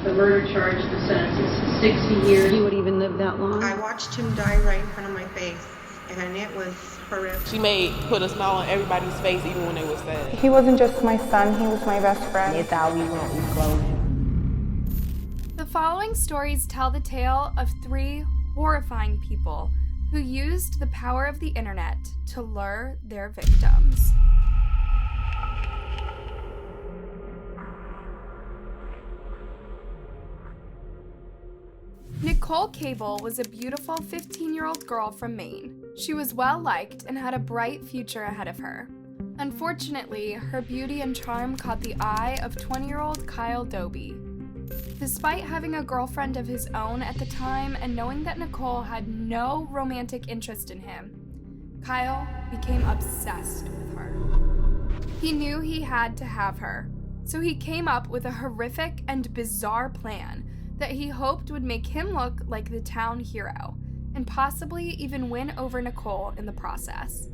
the murder charge, the sentence is 60 years. You would even live that long? I watched him die right in front of my face, and it was horrific. She put a smile on everybody's face, even when they were sad. He wasn't just my son, he was my best friend. They thought we wanted closure. The following stories tell the tale of 3 horrifying people who used the power of the internet to lure their victims. Nicole Cable was a beautiful 15-year-old girl from Maine. She was well-liked and had a bright future ahead of her. Unfortunately, her beauty and charm caught the eye of 20-year-old Kyle Doby. Despite having a girlfriend of his own at the time and knowing that Nicole had no romantic interest in him, Kyle became obsessed with her. He knew he had to have her, so he came up with a horrific and bizarre plan that he hoped would make him look like the town hero, and possibly even win over Nicole in the process.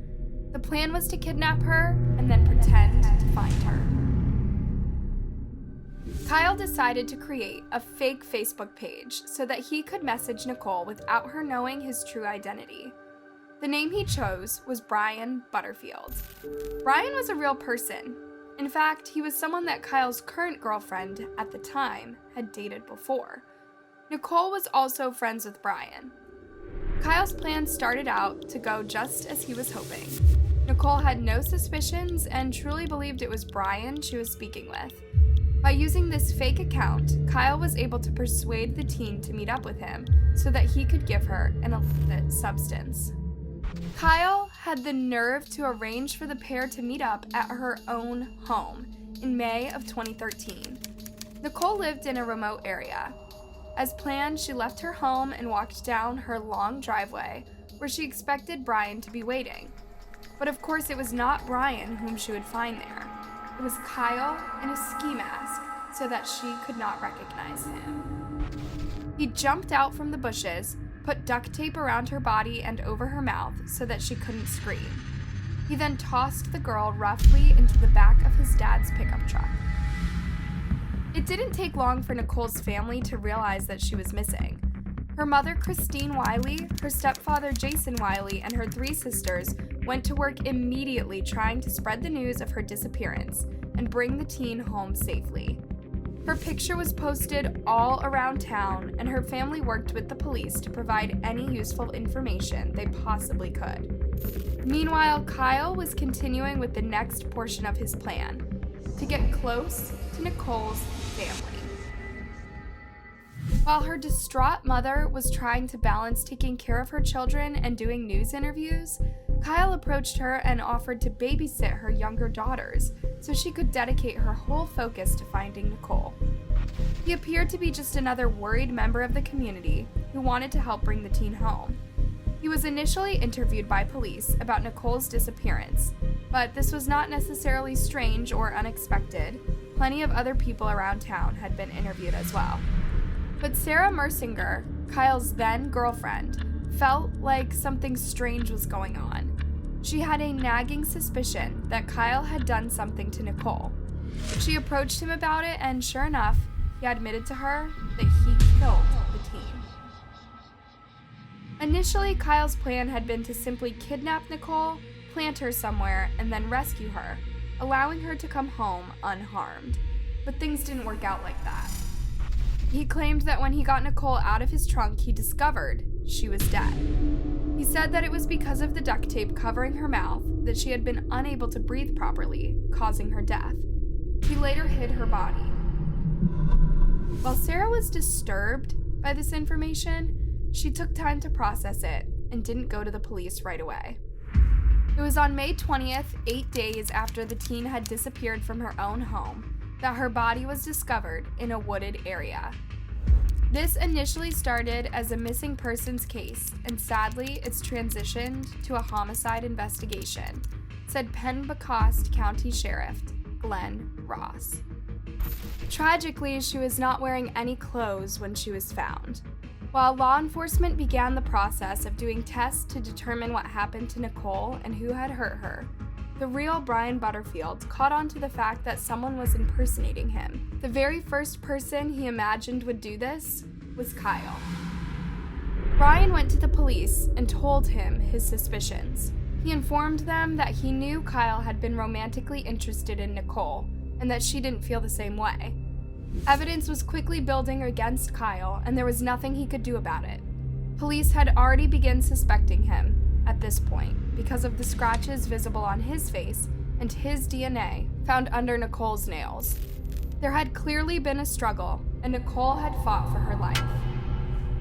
The plan was to kidnap her and then pretend to find her. Kyle decided to create a fake Facebook page so that he could message Nicole without her knowing his true identity. The name he chose was Brian Butterfield. Brian was a real person. In fact, he was someone that Kyle's current girlfriend at the time had dated before. Nicole was also friends with Brian. Kyle's plan started out to go just as he was hoping. Nicole had no suspicions and truly believed it was Brian she was speaking with. By using this fake account, Kyle was able to persuade the teen to meet up with him so that he could give her an illicit substance. Kyle had the nerve to arrange for the pair to meet up at her own home in May of 2013. Nicole lived in a remote area. As planned, she left her home and walked down her long driveway where she expected Brian to be waiting. But of course, it was not Brian whom she would find there. It was Kyle in a ski mask so that she could not recognize him. He jumped out from the bushes, put duct tape around her body and over her mouth so that she couldn't scream. He then tossed the girl roughly into the back of his dad's pickup truck. It didn't take long for Nicole's family to realize that she was missing. Her mother, Christine Wiley, her stepfather, Jason Wiley, and her 3 sisters went to work immediately trying to spread the news of her disappearance and bring the teen home safely. Her picture was posted all around town, and her family worked with the police to provide any useful information they possibly could. Meanwhile, Kyle was continuing with the next portion of his plan, to get close to Nicole's family. While her distraught mother was trying to balance taking care of her children and doing news interviews, Kyle approached her and offered to babysit her younger daughters so she could dedicate her whole focus to finding Nicole. He appeared to be just another worried member of the community who wanted to help bring the teen home. He was initially interviewed by police about Nicole's disappearance, but this was not necessarily strange or unexpected. Plenty of other people around town had been interviewed as well. But Sarah Mersinger, Kyle's then girlfriend, felt like something strange was going on. She had a nagging suspicion that Kyle had done something to Nicole. She approached him about it, and sure enough, he admitted to her that he killed the teen. Initially, Kyle's plan had been to simply kidnap Nicole, plant her somewhere, and then rescue her, allowing her to come home unharmed. But things didn't work out like that. He claimed that when he got Nicole out of his trunk, he discovered she was dead. He said that it was because of the duct tape covering her mouth that she had been unable to breathe properly, causing her death. He later hid her body. While Sarah was disturbed by this information, she took time to process it and didn't go to the police right away. It was on May 20th, 8 days after the teen had disappeared from her own home, that her body was discovered in a wooded area. This initially started as a missing persons case, and sadly, it's transitioned to a homicide investigation, said Penobscot County Sheriff Glenn Ross. Tragically, she was not wearing any clothes when she was found. While law enforcement began the process of doing tests to determine what happened to Nicole and who had hurt her, the real Brian Butterfield caught on to the fact that someone was impersonating him. The very first person he imagined would do this was Kyle. Brian went to the police and told him his suspicions. He informed them that he knew Kyle had been romantically interested in Nicole and that she didn't feel the same way. Evidence was quickly building against Kyle, and there was nothing he could do about it. Police had already begun suspecting him at this point because of the scratches visible on his face and his DNA found under Nicole's nails. There had clearly been a struggle, and Nicole had fought for her life.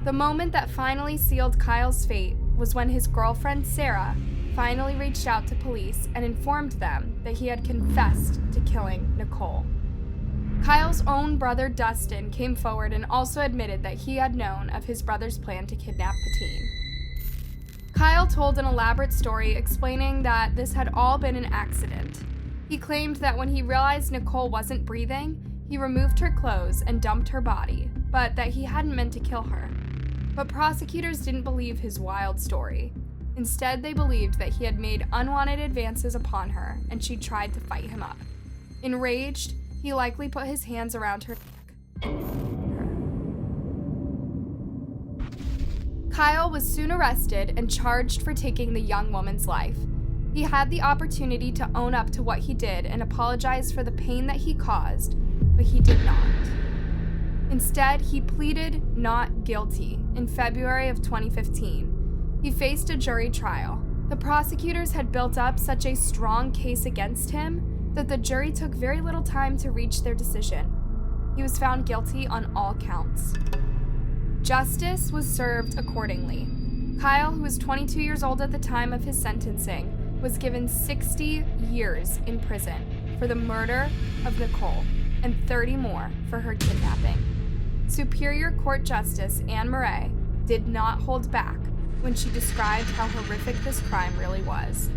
The moment that finally sealed Kyle's fate was when his girlfriend, Sarah, finally reached out to police and informed them that he had confessed to killing Nicole. Kyle's own brother, Dustin, came forward and also admitted that he had known of his brother's plan to kidnap the teen. Kyle told an elaborate story explaining that this had all been an accident. He claimed that when he realized Nicole wasn't breathing, he removed her clothes and dumped her body, but that he hadn't meant to kill her. But prosecutors didn't believe his wild story. Instead, they believed that he had made unwanted advances upon her and she tried to fight him up. Enraged, he likely put his hands around her neck. Kyle was soon arrested and charged for taking the young woman's life. He had the opportunity to own up to what he did and apologize for the pain that he caused, but he did not. Instead, he pleaded not guilty in February of 2015. He faced a jury trial. The prosecutors had built up such a strong case against him that the jury took very little time to reach their decision. He was found guilty on all counts. Justice was served accordingly. Kyle, who was 22 years old at the time of his sentencing, was given 60 years in prison for the murder of Nicole and 30 more for her kidnapping. Superior Court Justice Anne Murray did not hold back when she described how horrific this crime really was.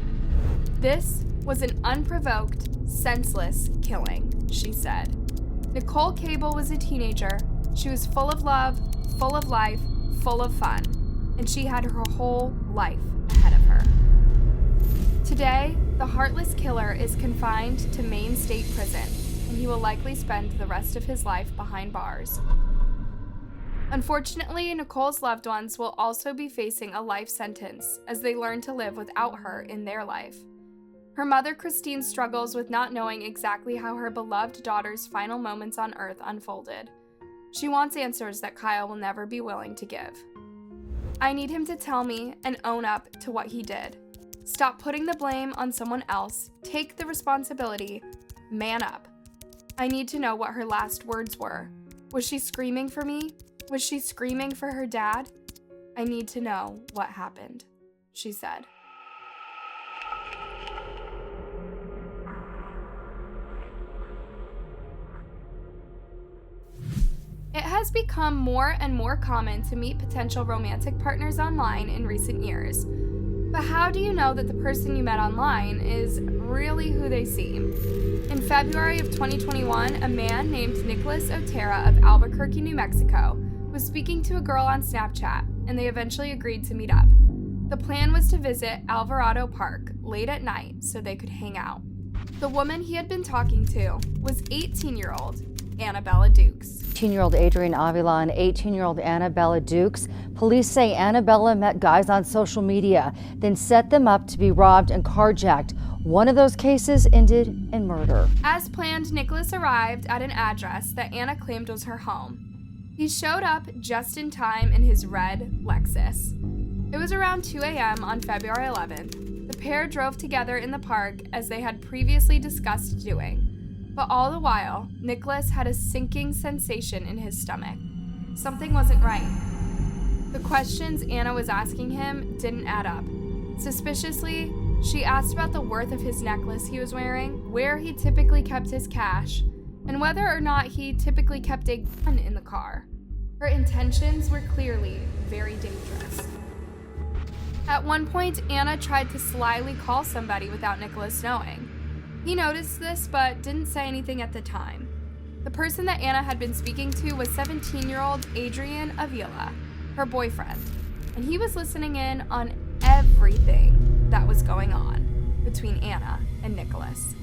This was an unprovoked, senseless killing, she said. Nicole Cable was a teenager. She was full of love, full of life, full of fun, and she had her whole life ahead of her. Today, the heartless killer is confined to Maine State Prison, and he will likely spend the rest of his life behind bars. Unfortunately, Nicole's loved ones will also be facing a life sentence as they learn to live without her in their life. Her mother, Christine, struggles with not knowing exactly how her beloved daughter's final moments on Earth unfolded. She wants answers that Kyle will never be willing to give. I need him to tell me and own up to what he did. Stop putting the blame on someone else. Take the responsibility. Man up. I need to know what her last words were. Was she screaming for me? Was she screaming for her dad? I need to know what happened, she said. It has become more and more common to meet potential romantic partners online in recent years. But how do you know that the person you met online is really who they seem? In February of 2021, a man named Nicholas Otero of Albuquerque, New Mexico, was speaking to a girl on Snapchat, and they eventually agreed to meet up. The plan was to visit Alvarado Park late at night so they could hang out. The woman he had been talking to was 18-year-old Annabella Dukes. 18-year-old Adrian Avila and 18-year-old Annabella Dukes. Police say Annabella met guys on social media, then set them up to be robbed and carjacked. One of those cases ended in murder. As planned, Nicholas arrived at an address that Anna claimed was her home. He showed up just in time in his red Lexus. It was around 2 a.m. on February 11th. The pair drove together in the park as they had previously discussed doing. But all the while, Nicholas had a sinking sensation in his stomach. Something wasn't right. The questions Anna was asking him didn't add up. Suspiciously, she asked about the worth of his necklace he was wearing, where he typically kept his cash, and whether or not he typically kept a gun in the car. Her intentions were clearly very dangerous. At one point, Anna tried to slyly call somebody without Nicholas knowing. He noticed this but didn't say anything at the time. The person that Anna had been speaking to was 17-year-old Adrian Avila, her boyfriend, and he was listening in on everything that was going on. between Anna and Nicholas.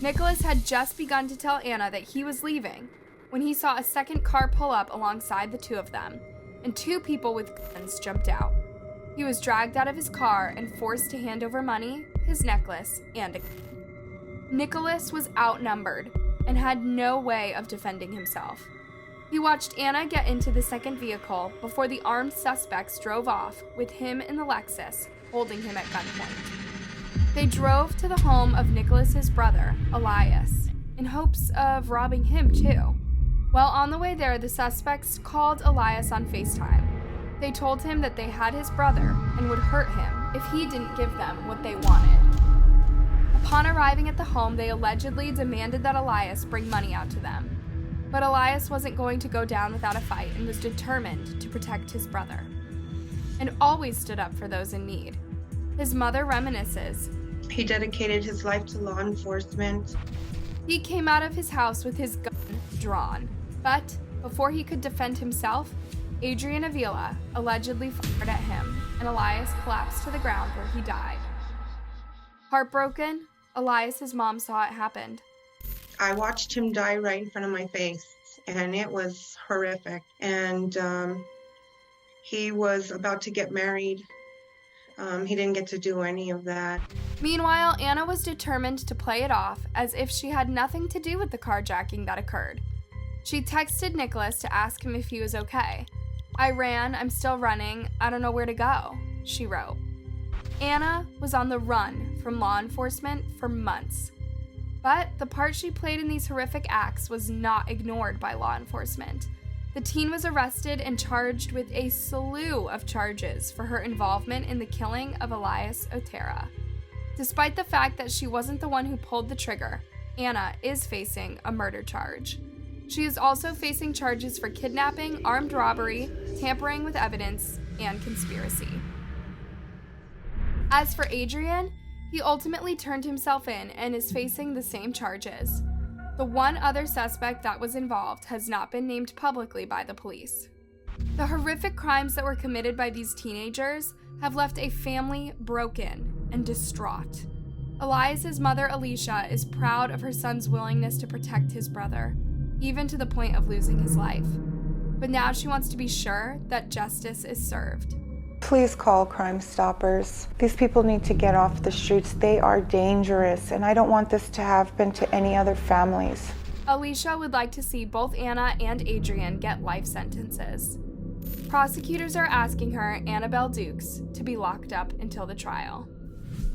Nicholas had just begun to tell Anna that he was leaving when he saw a second car pull up alongside the two of them, and two people with guns jumped out. He was dragged out of his car and forced to hand over money, his necklace, and a gun. Nicholas was outnumbered and had no way of defending himself. He watched Anna get into the second vehicle before the armed suspects drove off with him in the Lexus, holding him at gunpoint. They drove to the home of Nicholas's brother, Elias, in hopes of robbing him too. While on the way there, the suspects called Elias on FaceTime. They told him that they had his brother and would hurt him if he didn't give them what they wanted. Upon arriving at the home, they allegedly demanded that Elias bring money out to them. But Elias wasn't going to go down without a fight and was determined to protect his brother, and always stood up for those in need. His mother reminisces. He dedicated his life to law enforcement. He came out of his house with his gun drawn, but before he could defend himself, Adrian Avila allegedly fired at him, and Elias collapsed to the ground where he died. Heartbroken, Elias's mom saw it happen. I watched him die right in front of my face, and it was horrific. And he was about to get married. He didn't get to do any of that. Meanwhile, Anna was determined to play it off as if she had nothing to do with the carjacking that occurred. She texted Nicholas to ask him if he was okay. "I ran, I'm still running, I don't know where to go," she wrote. Anna was on the run from law enforcement for months. But the part she played in these horrific acts was not ignored by law enforcement. The teen was arrested and charged with a slew of charges for her involvement in the killing of Elias Otero. Despite the fact that she wasn't the one who pulled the trigger, Anna is facing a murder charge. She is also facing charges for kidnapping, armed robbery, tampering with evidence, and conspiracy. As for Adrian, he ultimately turned himself in and is facing the same charges. The one other suspect that was involved has not been named publicly by the police. The horrific crimes that were committed by these teenagers have left a family broken and distraught. Elias's mother, Alicia, is proud of her son's willingness to protect his brother, even to the point of losing his life. But now she wants to be sure that justice is served. Please call Crime Stoppers. These people need to get off the streets. They are dangerous, and I don't want this to happen to any other families. Alicia would like to see both Anna and Adrian get life sentences. Prosecutors are asking her, Annabelle Dukes, to be locked up until the trial.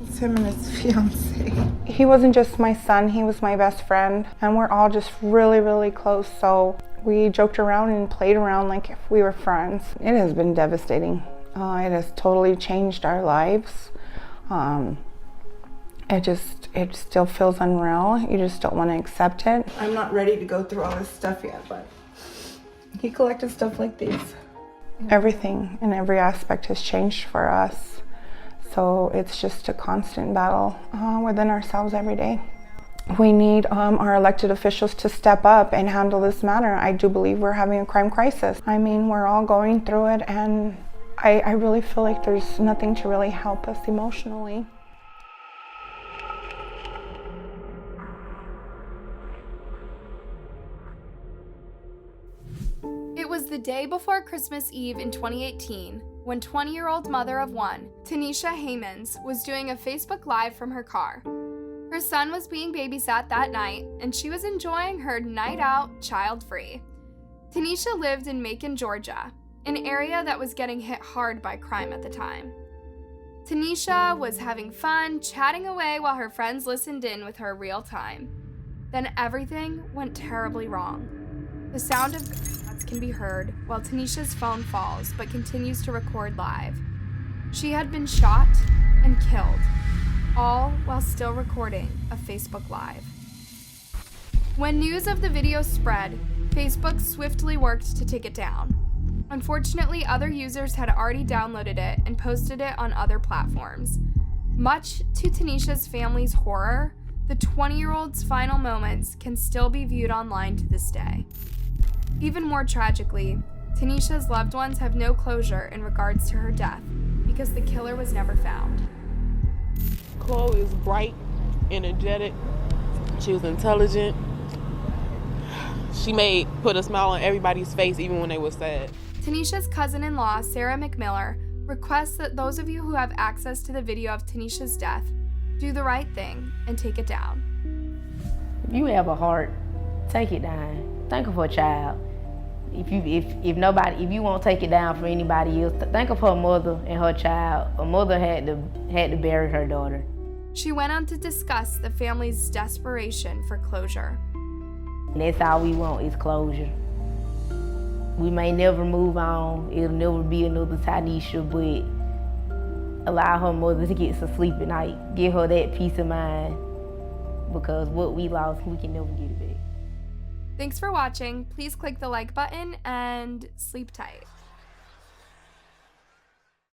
It's him and his fiance. He wasn't just my son, he was my best friend, and we're all just really, really close, so we joked around and played around like if we were friends. It has been devastating. It has totally changed our lives. It still feels unreal. You just don't want to accept it. I'm not ready to go through all this stuff yet, but he collected stuff like these. Everything and every aspect has changed for us. So it's just a constant battle within ourselves every day. We need our elected officials to step up and handle this matter. I do believe we're having a crime crisis. I mean, we're all going through it, and I really feel like there's nothing to really help us emotionally. It was the day before Christmas Eve in 2018 when 20-year-old mother of one, Tanisha Haymans, was doing a Facebook Live from her car. Her son was being babysat that night, and she was enjoying her night out child-free. Tanisha lived in Macon, Georgia, an area that was getting hit hard by crime at the time. Tanisha was having fun, chatting away while her friends listened in with her real time. Then everything went terribly wrong. The sound of gunshots can be heard while Tanisha's phone falls but continues to record live. She had been shot and killed, all while still recording a Facebook Live. When news of the video spread, Facebook swiftly worked to take it down. Unfortunately, other users had already downloaded it and posted it on other platforms. Much to Tanisha's family's horror, the 20-year-old's final moments can still be viewed online to this day. Even more tragically, Tanisha's loved ones have no closure in regards to her death because the killer was never found. Nicole is bright, energetic. She was intelligent. She put a smile on everybody's face even when they were sad. Tanisha's cousin-in-law, Sarah McMiller, requests that those of you who have access to the video of Tanisha's death do the right thing and take it down. If you have a heart, take it down. Think of her child. If you won't take it down for anybody else, think of her mother and her child. Her mother had to bury her daughter. She went on to discuss the family's desperation for closure. And that's all we want is closure. We may never move on. It'll never be another Tanisha, but allow her mother to get some sleep at night. Give her that peace of mind, because what we lost, we can never get it back. Thanks for watching. Please click the like button and sleep tight.